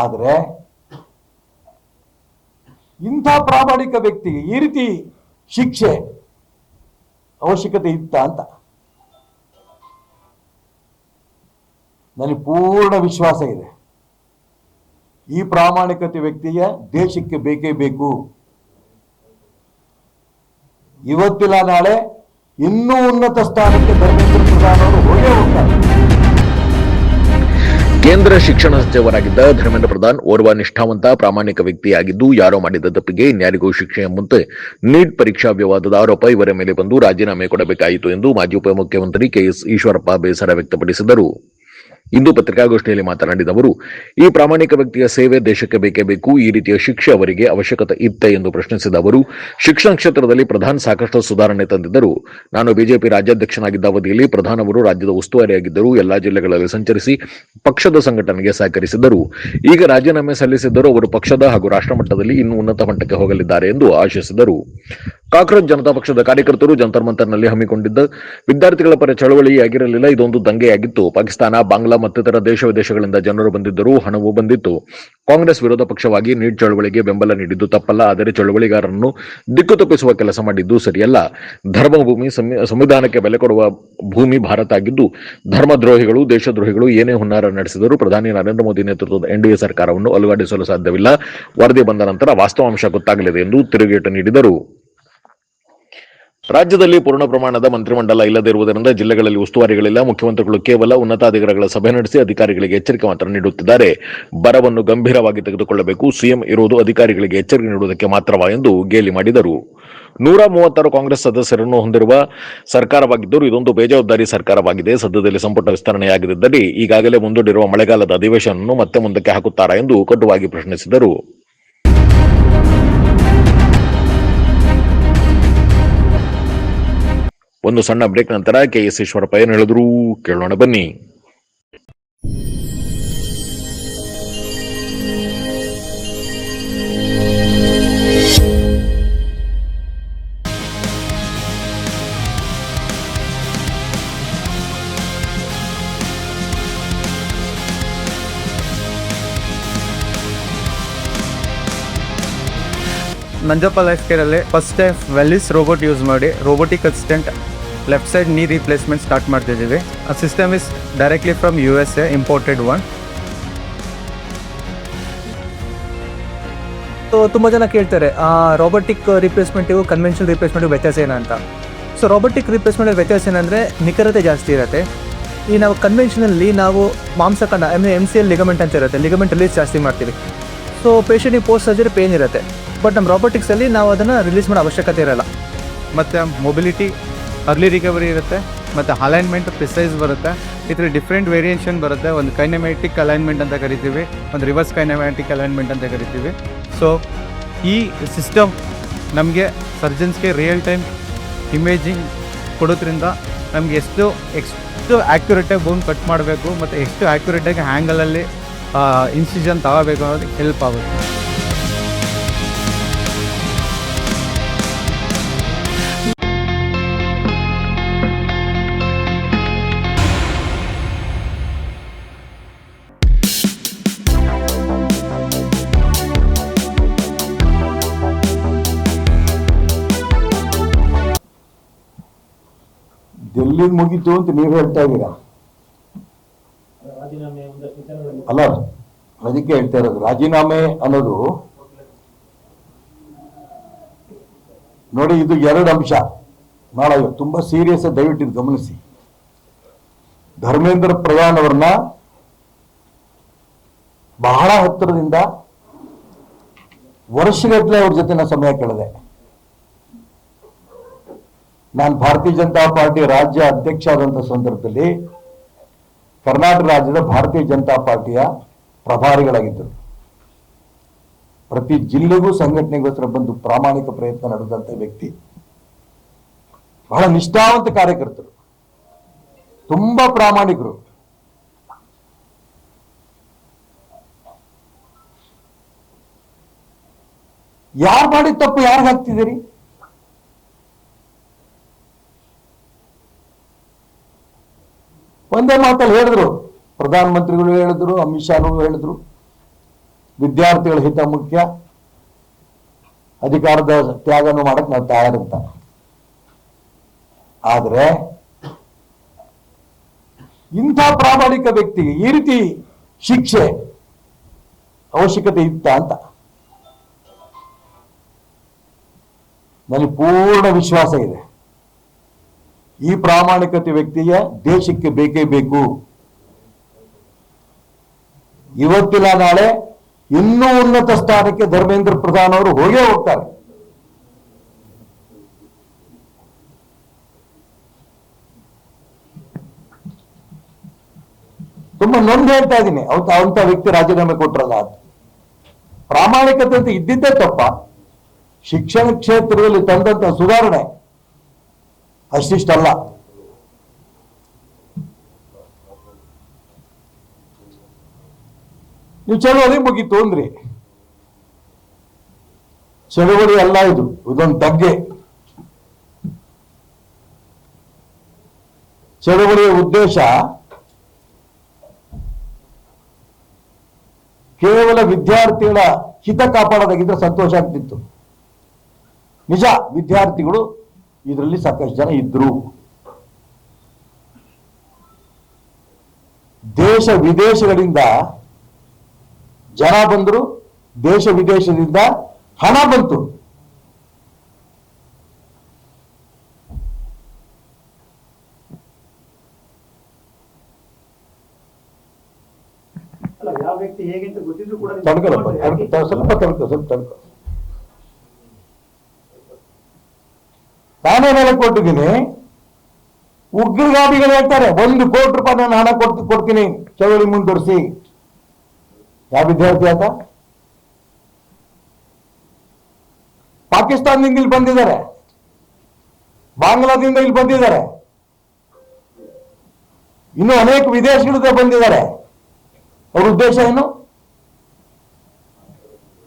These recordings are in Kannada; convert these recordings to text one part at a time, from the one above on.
ಆದರೆ ಇಂಥ ಪ್ರಾಮಾಣಿಕ ವ್ಯಕ್ತಿಗೆ ಈ ರೀತಿ ಶಿಕ್ಷೆ ಅವಶ್ಯಕತೆ ಇತ್ತ ಅಂತ ನನಗೆ ಪೂರ್ಣ ವಿಶ್ವಾಸ ಇದೆ. ಈ ಪ್ರಾಮಾಣಿಕತೆ ವ್ಯಕ್ತಿಗೆ ದೇಶಕ್ಕೆ ಬೇಕೇ ಬೇಕು. ಇವತ್ತಿಲ್ಲ ನಾಳೆ ಇನ್ನೂ ಉನ್ನತ ಸ್ಥಾನಕ್ಕೆ ಧರ್ಮೇಂದ್ರ ಪ್ರಧಾನ್ ಅವರು ಹೋಗೇ ಹೋಗ್ತಾರೆ. ಕೇಂದ್ರ ಶಿಕ್ಷಣ ಸಚಿವರಾಗಿದ್ದ ಧರ್ಮೇಂದ್ರ ಪ್ರಧಾನ್ ಓರ್ವ ನಿಷ್ಠಾವಂತ ಪ್ರಾಮಾಣಿಕ ವ್ಯಕ್ತಿಯಾಗಿದ್ದು, ಯಾರೋ ಮಾಡಿದ ತಪ್ಪಿಗೆ ಇನ್ಯಾರಿಗೂ ಶಿಕ್ಷೆ ಎಂಬಂತೆ ನೀಟ್ ಪರೀಕ್ಷಾ ವಿವಾದದ ಆರೋಪ ಇವರ ಮೇಲೆ ಬಂದು ರಾಜೀನಾಮೆ ಕೊಡಬೇಕಾಯಿತು ಎಂದು ಮಾಜಿ ಉಪಮುಖ್ಯಮಂತ್ರಿ ಕೆಎಸ್ ಈಶ್ವರಪ್ಪ ಬೇಸರ ವ್ಯಕ್ತಪಡಿಸಿದರು. ಇಂದು ಪತ್ರಿಕಾಗೋಷ್ಠಿಯಲ್ಲಿ ಮಾತನಾಡಿದ ಅವರು, ಈ ಪ್ರಾಮಾಣಿಕ ವ್ಯಕ್ತಿಯ ಸೇವೆ ದೇಶಕ್ಕೆ ಬೇಕೇ ಬೇಕು. ಈ ರೀತಿಯ ಶಿಕ್ಷೆ ಅವರಿಗೆ ಅವಶ್ಯಕತೆ ಇತ್ತೆ ಎಂದು ಪ್ರಶ್ನಿಸಿದ ಅವರು, ಶಿಕ್ಷಣ ಕ್ಷೇತ್ರದಲ್ಲಿ ಪ್ರಧಾನ್ ಸಾಕಷ್ಟು ಸುಧಾರಣೆ ತಂದಿದ್ದರು. ನಾನು ಬಿಜೆಪಿ ರಾಜ್ಯಾಧ್ಯಕ್ಷನಾಗಿದ್ದ ಅವಧಿಯಲ್ಲಿ ಪ್ರಧಾನ್ ಅವರು ರಾಜ್ಯದ ಉಸ್ತುವಾರಿಯಾಗಿದ್ದರು. ಎಲ್ಲಾ ಜಿಲ್ಲೆಗಳಲ್ಲಿ ಸಂಚರಿಸಿ ಪಕ್ಷದ ಸಂಘಟನೆಗೆ ಸಹಕರಿಸಿದ್ದರು. ಈಗ ರಾಜೀನಾಮೆ ಸಲ್ಲಿಸಿದ್ದರೂ ಅವರು ಪಕ್ಷದ ಹಾಗೂ ರಾಷ್ಟ್ರ ಮಟ್ಟದಲ್ಲಿ ಇನ್ನೂ ಉನ್ನತ ಮಟ್ಟಕ್ಕೆ ಹೋಗಲಿದ್ದಾರೆ ಎಂದು ಆಶಿಸಿದರು. ಕಾಕ್ರೋಚ್ ಜನತಾ ಪಕ್ಷದ ಕಾರ್ಯಕರ್ತರು ಜಂತರ್ ಮಂತರ್ನಲ್ಲಿ ಹಮ್ಮಿಕೊಂಡಿದ್ದ ವಿದ್ಯಾರ್ಥಿಗಳ ಪರ ಚಳವಳಿಯಾಗಿರಲಿಲ್ಲ, ಇದೊಂದು ದಂಗೆಯಾಗಿತ್ತು. ಪಾಕಿಸ್ತಾನ, ಬಾಂಗ್ಲಾ ಮತ್ತಿತರ ದೇಶ ವಿದೇಶಗಳಿಂದ ಜನರು ಬಂದಿದ್ದರು, ಹಣವೂ ಬಂದಿತ್ತು. ಕಾಂಗ್ರೆಸ್ ವಿರೋಧ ಪಕ್ಷವಾಗಿ ನೀಟ್ ಚಳವಳಿಗೆ ಬೆಂಬಲ ನೀಡಿದ್ದು ತಪ್ಪಲ್ಲ, ಆದರೆ ಚಳವಳಿಗಾರರನ್ನು ದಿಕ್ಕು ತಪ್ಪಿಸುವ ಕೆಲಸ ಮಾಡಿದ್ದು ಸರಿಯಲ್ಲ. ಧರ್ಮಭೂಮಿ, ಸಂವಿಧಾನಕ್ಕೆ ಬೆಲೆ ಕೊಡುವ ಭೂಮಿ ಭಾರತ ಆಗಿದ್ದು, ಧರ್ಮದ್ರೋಹಿಗಳು, ದೇಶದ್ರೋಹಿಗಳು ಏನೇ ಹುನ್ನಾರ ನಡೆಸಿದರೂ ಪ್ರಧಾನಿ ನರೇಂದ್ರ ಮೋದಿ ನೇತೃತ್ವದ ಎನ್ಡಿಎ ಸರ್ಕಾರವನ್ನು ಅಲುಗಾಡಿಸಲು ಸಾಧ್ಯವಿಲ್ಲ. ವರದಿ ಬಂದ ನಂತರ ವಾಸ್ತವಾಂಶ ಗೊತ್ತಾಗಲಿದೆ ಎಂದು ತಿರುಗೇಟು ನೀಡಿದರು. ರಾಜ್ಯದಲ್ಲಿ ಪೂರ್ಣ ಪ್ರಮಾಣದ ಮಂತ್ರಿಮಂಡಲ ಇಲ್ಲದಿರುವುದರಿಂದ ಜಿಲ್ಲೆಗಳಲ್ಲಿ ಉಸ್ತುವಾರಿಗಳಿಲ್ಲ. ಮುಖ್ಯಮಂತ್ರಿಗಳು ಕೇವಲ ಉನ್ನತಾಧಿಕಾರಿಗಳ ಸಭೆ ನಡೆಸಿ ಅಧಿಕಾರಿಗಳಿಗೆ ಎಚ್ಚರಿಕೆ ಮಾತ್ರ ನೀಡುತ್ತಿದ್ದಾರೆ. ಬರವನ್ನು ಗಂಭೀರವಾಗಿ ತೆಗೆದುಕೊಳ್ಳಬೇಕು. ಸಿಎಂ ಇರುವುದು ಅಧಿಕಾರಿಗಳಿಗೆ ಎಚ್ಚರಿಕೆ ನೀಡುವುದಕ್ಕೆ ಮಾತ್ರವಾ ಎಂದು ಗೇಲಿ ಮಾಡಿದರು. 136 ಕಾಂಗ್ರೆಸ್ ಸದಸ್ಯರನ್ನು ಹೊಂದಿರುವ ಸರ್ಕಾರವಾಗಿದ್ದರೂ ಇದೊಂದು ಬೇಜವಾಬ್ದಾರಿ ಸರ್ಕಾರವಾಗಿದೆ. ಸದ್ಯದಲ್ಲಿ ಸಂಪುಟ ವಿಸ್ತರಣೆಯಾಗದಿದ್ದಲ್ಲಿ ಈಗಾಗಲೇ ಮುಂದೂಡಿರುವ ಮಳೆಗಾಲದ ಅಧಿವೇಶನವನ್ನು ಮತ್ತೆ ಮುಂದಕ್ಕೆ ಹಾಕುತ್ತಾರಾ ಎಂದು ಕಟುವಾಗಿ ಪ್ರಶ್ನಿಸಿದರು. ಒಂದು ಸಣ್ಣ ಬ್ರೇಕ್ ನಂತರ ಕೆಎಸ್ ಈಶ್ವರಪ್ಪ ಏನು ಹೇಳಿದ್ರು ಕೇಳೋಣ ಬನ್ನಿ. ನಂಜಪ್ಪ ಲೈಫ್ ಕೇರಲ್ಲಿ first time Velys robot use ಮಾಡಿ robotic assistant left side knee replacement start ಮಾಡ್ತಿದ್ದೀವಿ. ಆ system is directly from USA, imported one. So ತುಂಬ ಜನ ಕೇಳ್ತಾರೆ ರೋಬೋಟಿಕ್ ರಿಪ್ಲೇಸ್ಮೆಂಟಿಗೂ ಕನ್ವೆನ್ಷನಲ್ ರಿಪ್ಲೇಸ್ಮೆಂಟಿಗೂ ವ್ಯತ್ಯಾಸ ಏನಂತ. ಸೊ ರೋಬೋಟಿಕ್ ರಿಪ್ಲೇಸ್ಮೆಂಟ್ ವ್ಯತ್ಯಾಸ ಏನಂದರೆ ನಿಖರತೆ ಜಾಸ್ತಿ ಇರುತ್ತೆ. ಈ ನಾವು ಕನ್ವೆನ್ಷನಲ್ಲಿ ನಾವು ಮಾಂಸಖಂಡ MCL ಲಿಗಮೆಂಟ್ ಅಂತ ಇರುತ್ತೆ, ಲಿಗಮೆಂಟ್ ರಿಲೀಸ್ ಜಾಸ್ತಿ ಮಾಡ್ತೀವಿ. ಸೊ ಪೇಷಂಟಿಗೆ ಪೋಸ್ಟ್ ಸರ್ಜರಿ ಪೇನ್ ಇರುತ್ತೆ. ಬಟ್ ನಮ್ಮ ರೋಬೋಟಿಕ್ಸಲ್ಲಿ ನಾವು ಅದನ್ನು ರಿಲೀಸ್ ಮಾಡೋ ಅವಶ್ಯಕತೆ ಇರೋಲ್ಲ. ಮತ್ತು ಮೊಬಿಲಿಟಿ, ಅರ್ಲಿ ರಿಕವರಿ ಇರುತ್ತೆ, ಮತ್ತು ಅಲೈನ್ಮೆಂಟ್ ಪ್ರಿಸೈಸ್ ಬರುತ್ತೆ. ಇದರಲ್ಲಿ ಡಿಫ್ರೆಂಟ್ ವೇರಿಯೇಷನ್ ಬರುತ್ತೆ. ಒಂದು ಕೈನೆಮ್ಯಾಟಿಕ್ ಅಲೈನ್ಮೆಂಟ್ ಅಂತ ಕರಿತೀವಿ, ಒಂದು ರಿವರ್ಸ್ ಕೈನೆಮ್ಯಾಟಿಕ್ ಅಲೈನ್ಮೆಂಟ್ ಅಂತ ಕರಿತೀವಿ. ಸೊ ಈ ಸಿಸ್ಟಮ್ ನಮಗೆ ಸರ್ಜನ್ಸ್ಗೆ ರಿಯಲ್ ಟೈಮ್ ಇಮೇಜಿಂಗ್ ಕೊಡೋದ್ರಿಂದ ನಮಗೆ ಎಷ್ಟು ಆ್ಯಕ್ಯುರೇಟಾಗಿ ಬೋನ್ ಕಟ್ ಮಾಡಬೇಕು ಮತ್ತು ಎಷ್ಟು ಆ್ಯಕ್ಯುರೇಟಾಗಿ ಹ್ಯಾಂಗಲಲ್ಲಿ ಇನ್ಸಿಷನ್ ತಗೋಬೇಕು ಅನ್ನೋದಕ್ಕೆ ಹೆಲ್ಪ್ ಆಗುತ್ತೆ. ಡೆಲ್ಲಿ ಮುಗಿತು ಅಂತ ನೀವು ಹೇಳ್ತಾ ಇದ್ದೀರಾ ಅಲ್ಲ, ಅದಕ್ಕೆ ಹೇಳ್ತಾ ಇರೋದು ರಾಜೀನಾಮೆ ಅನ್ನೋದು. ನೋಡಿ, ಇದು 2 ಅಂಶ ನಾಳೆ ತುಂಬಾ ಸೀರಿಯಸ್, ದಯವಿಟ್ಟು ಇದು ಗಮನಿಸಿ. ಧರ್ಮೇಂದ್ರ ಪ್ರಧಾನ್ ಅವರನ್ನ ಬಹಳ ಹತ್ತಿರದಿಂದ ವರ್ಷಗಟ್ಟಲೆ ಅವ್ರ ಜೊತೆ ನಾನು ಸಮಯ ಕಳೆದೆ. ನಾನು ಭಾರತೀಯ ಜನತಾ ಪಾರ್ಟಿ ರಾಜ್ಯ ಅಧ್ಯಕ್ಷ ಆದಂಥ ಸಂದರ್ಭದಲ್ಲಿ ಕರ್ನಾಟಕ ರಾಜ್ಯದ ಭಾರತೀಯ ಜನತಾ ಪಾರ್ಟಿಯ ಪ್ರಭಾರಿಗಳಾಗಿದ್ದರು. ಪ್ರತಿ ಜಿಲ್ಲೆಗೂ ಸಂಘಟನೆಗೋಸ್ಕರ ಬಂದು ಪ್ರಾಮಾಣಿಕ ಪ್ರಯತ್ನ ನಡೆದಂಥ ವ್ಯಕ್ತಿ, ಬಹಳ ನಿಷ್ಠಾವಂತ ಕಾರ್ಯಕರ್ತರು, ತುಂಬಾ ಪ್ರಾಮಾಣಿಕರು. ಯಾರು ಮಾಡಿದ ತಪ್ಪು ಯಾರಿಗೆ ಹಾಕ್ತಿದ್ದೀರಿ? ಒಂದೇ ಮಾತಲ್ಲಿ ಹೇಳಿದ್ರು, ಪ್ರಧಾನ ಮಂತ್ರಿಗಳು ಹೇಳಿದ್ರು, ಅಮಿತ್ ಶಾನು ಹೇಳಿದ್ರು, ವಿದ್ಯಾರ್ಥಿಗಳ ಹಿತ ಮುಖ್ಯ, ಅಧಿಕಾರದ ತ್ಯಾಗವನ್ನು ಮಾಡಕ್ ನಾವು ತಯಾರಿರ್ತ. ಆದ್ರೆ ಇಂಥ ಪ್ರಾಮಾಣಿಕ ವ್ಯಕ್ತಿಗೆ ಈ ರೀತಿ ಶಿಕ್ಷೆ ಅವಶ್ಯಕತೆ ಇತ್ತ ಅಂತ ನನಗೆ ಪೂರ್ಣ ವಿಶ್ವಾಸ ಇದೆ. ಈ ಪ್ರಾಮಾಣಿಕತೆ ವ್ಯಕ್ತಿಗೆ ದೇಶಕ್ಕೆ ಬೇಕೇ ಬೇಕು. ಇವತ್ತಿನ ನಾಳೆ ಇನ್ನೂ ಉನ್ನತ ಸ್ಥಾನಕ್ಕೆ ಧರ್ಮೇಂದ್ರ ಪ್ರಧಾನ್ ಅವರು ಹೋಗೇ ಹೋಗ್ತಾರೆ. ತುಂಬಾ ನೊಂದು ಹೇಳ್ತಾ ಇದ್ದೀನಿ, ಅಂತ ವ್ಯಕ್ತಿ ರಾಜೀನಾಮೆ ಕೊಟ್ರಲ್ಲ. ಅದು ಪ್ರಾಮಾಣಿಕತೆ ಅಂತ ಇದ್ದಿದ್ದೇ ತಪ್ಪ. ಶಿಕ್ಷಣ ಕ್ಷೇತ್ರದಲ್ಲಿ ತಂದಂತ ಸುಧಾರಣೆ ಅಷ್ಟಿಷ್ಟಲ್ಲ. ನೀವು ಚಳುವಳಿ ಮುಗೀತು ಅಂದ್ರಿ, ಚಳುವಳಿ ಅಲ್ಲ ಇದು, ಇದೊಂದು ದಂಗೆ. ಚಳುವಳಿಯ ಉದ್ದೇಶ ಕೇವಲ ವಿದ್ಯಾರ್ಥಿಗಳ ಹಿತ ಕಾಪಾಡೋದಾಗಿದ್ರೆ ಸಂತೋಷ ಆಗ್ತಿತ್ತು. ನಿಜ, ವಿದ್ಯಾರ್ಥಿಗಳು ಇದರಲ್ಲಿ ಸಾಕಷ್ಟು ಜನ ಇದ್ರು. ದೇಶ ವಿದೇಶಗಳಿಂದ ಜನ ಬಂದ್ರು, ದೇಶ ವಿದೇಶದಿಂದ ಹಣ ಬಂತು. ಯಾವ ವ್ಯಕ್ತಿ ಹೇಗೆ ಅಂತ ಗೊತ್ತಿದ್ರು ಕೂಡ ಸ್ವಲ್ಪ ತಡ್ಕೊ. ನಾನೇ ಮೇಲೆ ಕೊಟ್ಟಿದ್ದೀನಿ. ಉಗ್ರಗಾಮಿಗಳು ಹೇಳ್ತಾರೆ 1 ಕೋಟಿ ರೂಪಾಯಿ ನಾನು ಹಣ ಕೊಡ್ತೀನಿ ಚಳವಳಿ ಮುಂದುವರಿಸಿ. ಯಾವ ವಿದ್ಯಾರ್ಥಿ ಆತ? ಪಾಕಿಸ್ತಾನದಿಂದ ಇಲ್ಲಿ ಬಂದಿದ್ದಾರೆ, ಬಾಂಗ್ಲಾದಿಂದ ಇಲ್ಲಿ ಬಂದಿದ್ದಾರೆ, ಇನ್ನು ಅನೇಕ ವಿದೇಶಗಳಿಂದ ಬಂದಿದ್ದಾರೆ. ಅವ್ರ ಉದ್ದೇಶ ಏನು?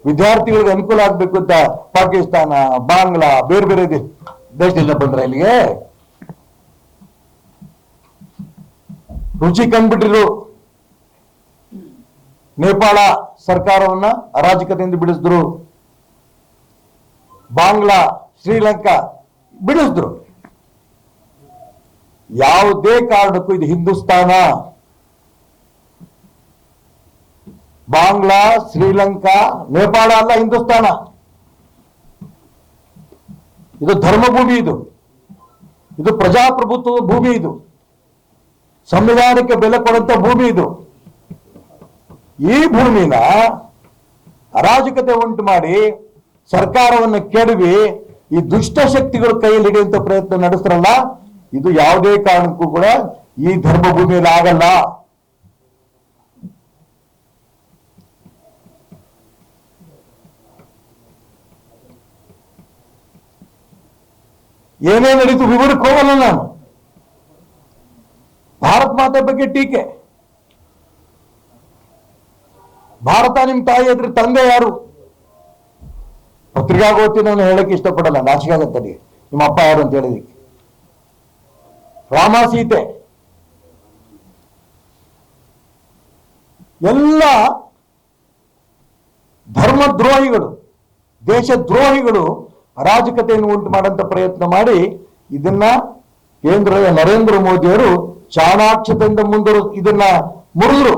ವಿದ್ಯಾರ್ಥಿಗಳಿಗೆ ಅನುಕೂಲ ಆಗ್ಬೇಕು ಅಂತ ಪಾಕಿಸ್ತಾನ, ಬಾಂಗ್ಲಾ, ಬೇರೆ ಬೇರೆ ದೇಶದಿಂದ ಬಂದ್ರೆ ಇಲ್ಲಿಗೆ ರುಚಿ ಕಂಡ್ಬಿಟ್ಟಿರು. ನೇಪಾಳ ಸರ್ಕಾರವನ್ನ ಅರಾಜಕತೆಯಿಂದ ಬಿಡಿಸಿದ್ರು, ಬಾಂಗ್ಲಾ, ಶ್ರೀಲಂಕಾ ಬಿಡಿಸಿದ್ರು. ಯಾವುದೇ ಕಾರಣಕ್ಕೂ ಇದು ಹಿಂದೂಸ್ತಾನ. ಬಾಂಗ್ಲಾ, ಶ್ರೀಲಂಕಾ, ನೇಪಾಳ ಅಲ್ಲ, ಹಿಂದೂಸ್ತಾನ. ಇದು ಧರ್ಮಭೂಮಿ, ಇದು ಪ್ರಜಾಪ್ರಭುತ್ವದ ಭೂಮಿ, ಇದು ಸಂವಿಧಾನಕ್ಕೆ ಬೆಲೆ ಕೊಡುವಂತ ಭೂಮಿ. ಇದು ಈ ಭೂಮಿನ ಅರಾಜಕತೆ ಉಂಟು ಮಾಡಿ ಸರ್ಕಾರವನ್ನು ಕೆಡವಿ ಈ ದುಷ್ಟ ಶಕ್ತಿಗಳು ಕೈಯಲ್ಲಿ ಹಿಡಿಯುವಂತ ಪ್ರಯತ್ನ ನಡೆಸ್ತಾರಲ್ಲ, ಇದು ಯಾವುದೇ ಕಾರಣಕ್ಕೂ ಕೂಡ ಈ ಧರ್ಮಭೂಮಿಯಲ್ಲಿ ಆಗಲ್ಲ. ಏನೇ ನಡೀತು ವಿವರಕ್ಕೆ ಹೋಗಲ್ಲ ನಾನು. ಭಾರತ್ ಮಾತೆ ಬಗ್ಗೆ ಟೀಕೆ. ಭಾರತ ನಿಮ್ ತಾಯಿ ಅದ್ರ ತಂದೆ ಯಾರು? ಪತ್ರಿಕಾಗೋಷ್ಠಿ ನಾನು ಹೇಳಕ್ಕೆ ಇಷ್ಟಪಡಲ್ಲ, ನಾಚಿಕೆ ಆಗತ್ತೆ. ನಿಮ್ಮ ಅಪ್ಪ ಯಾರು ಅಂತ ಹೇಳಿದಕ್ಕೆ. ರಾಮ ಸೀತೆ ಎಲ್ಲ ಧರ್ಮದ್ರೋಹಿಗಳು, ದೇಶದ್ರೋಹಿಗಳು ಅರಾಜಕತೆಯನ್ನು ಉಂಟು ಮಾಡಂತ ಪ್ರಯತ್ನ ಮಾಡಿ ಇದನ್ನ ಕೇಂದ್ರದ ನರೇಂದ್ರ ಮೋದಿಯವರು ಚಾಣಾಕ್ಷತೆಯಿಂದ ಇದನ್ನ ಮುರಿದ್ರು.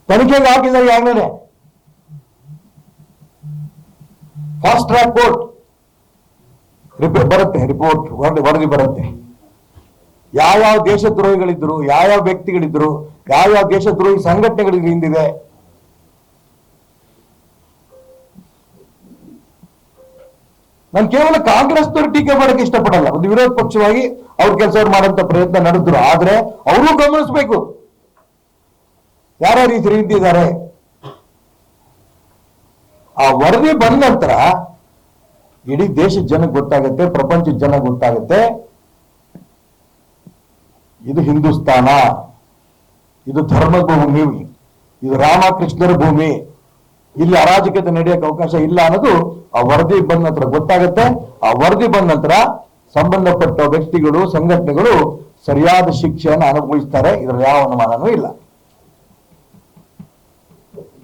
ತನಿಖೆಗೆ ಹಾಕಿದ್ದಾರೆ ಈಗಾಗಲೇ. ಫಾಸ್ಟ್ ಟ್ರ್ಯಾಕ್ ಕೋರ್ಟ್ ಬರುತ್ತೆ, ರಿಪೋರ್ಟ್ ವರದಿ ಬರುತ್ತೆ. ಯಾವ್ಯಾವ ದೇಶದ್ರೋಹಿಗಳಿದ್ರು, ಯಾವ್ಯಾವ ವ್ಯಕ್ತಿಗಳಿದ್ರು, ಯಾವ್ಯಾವ ದೇಶದ್ರೋಹಿ ಸಂಘಟನೆಗಳಿಗೆ ಹಿಂದಿದೆ. ನಾನು ಕೇವಲ ಕಾಂಗ್ರೆಸ್ನವರು ಟೀಕೆ ಮಾಡಕ್ಕೆ ಇಷ್ಟಪಡಲ್ಲ. ಒಂದು ವಿರೋಧ ಪಕ್ಷವಾಗಿ ಅವ್ರ ಕೆಲಸವ್ರು ಮಾಡಂತ ಪ್ರಯತ್ನ ನಡೆದ್ರು. ಆದ್ರೆ ಅವರು ಗಮನಿಸಬೇಕು ಯಾರ್ಯಾರು ಈ ಹಿಂದಿದ್ದಾರೆ. ಆ ವರದಿ ಬಂದ ನಂತರ ಇಡೀ ದೇಶದ ಜನಕ್ಕೆ ಗೊತ್ತಾಗುತ್ತೆ, ಪ್ರಪಂಚದ ಜನ ಗೊತ್ತಾಗುತ್ತೆ, ಇದು ಹಿಂದೂಸ್ತಾನ, ಇದು ಧರ್ಮದ ಭೂಮಿ, ಇದು ರಾಮಕೃಷ್ಣರ ಭೂಮಿ, ಇಲ್ಲಿ ಅರಾಜಕತೆ ನಡೆಯಕ್ಕೆ ಅವಕಾಶ ಇಲ್ಲ ಅನ್ನೋದು ಆ ವರದಿ ಬಂದ ನಂತರ ಗೊತ್ತಾಗುತ್ತೆ. ಆ ವರದಿ ಬಂದ ನಂತರ ಸಂಬಂಧಪಟ್ಟ ವ್ಯಕ್ತಿಗಳು, ಸಂಘಟನೆಗಳು ಸರಿಯಾದ ಶಿಕ್ಷೆಯನ್ನು ಅನುಭವಿಸ್ತಾರೆ, ಇದರಲ್ಲಿ ಯಾವ ಅನುಮಾನನೂ ಇಲ್ಲ.